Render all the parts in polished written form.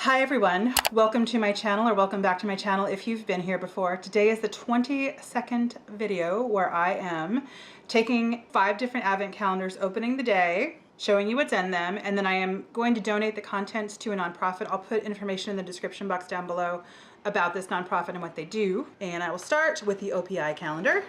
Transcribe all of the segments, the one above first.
Hi everyone, welcome to my channel, or welcome back to my channel if you've been here before. Today is the 22nd video where I am taking 5 different advent calendars, opening the day, showing you what's in them, and then I am going to donate the contents to a nonprofit. I'll put information in the description box down below about this nonprofit and what they do. And I will start with the OPI calendar.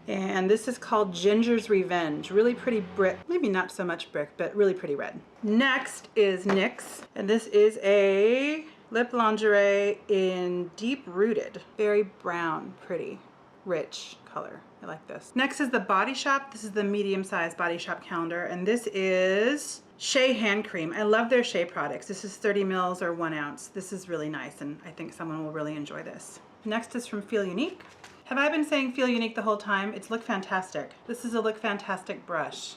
And this is called Ginger's Revenge. Really pretty brick, maybe not so much brick, but really pretty red. Next is NYX, and this is a lip lingerie in Deep Rooted. Very brown, pretty, rich color. I like this. Next is the Body Shop. This is the medium-sized Body Shop calendar, and this is Shea hand cream. I love their Shea products. This is 30 mils or 1 ounce. This is really nice, and I think someone will really enjoy this. Next is from Feel Unique. Have I been saying Feel Unique the whole time? It's Look Fantastic. This is a Look Fantastic brush.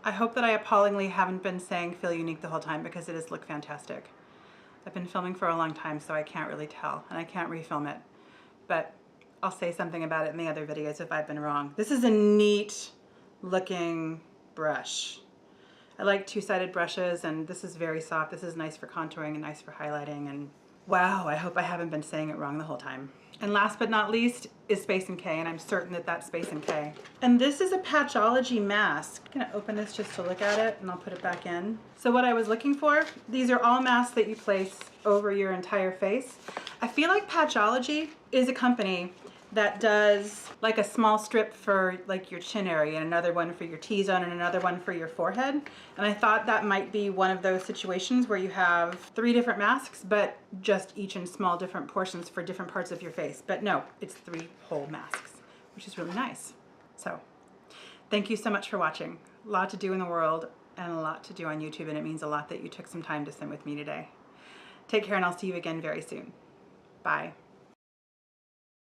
I hope that I appallingly haven't been saying Feel Unique the whole time, because it is Look Fantastic. I've been filming for a long time, so I can't really tell, and I can't refilm it. But I'll say something about it in the other videos if I've been wrong. This is a neat looking brush. I like two-sided brushes, and this is very soft. This is nice for contouring and nice for highlighting, and wow, I hope I haven't been saying it wrong the whole time. And last but not least is Space and K, and I'm certain that that's Space and K. And this is a Patchology mask. I'm gonna open this just to look at it, and I'll put it back in. So what I was looking for, these are all masks that you place over your entire face. I feel like Patchology is a company that does like a small strip for like your chin area, and another one for your T-zone, and another one for your forehead. And I thought that might be one of those situations where you have 3 different masks, but just each in small different portions for different parts of your face. But no, it's 3 whole masks, which is really nice. So thank you so much for watching. A lot to do in the world and a lot to do on YouTube, and it means a lot that you took some time to spend with me today. Take care, and I'll see you again very soon. Bye.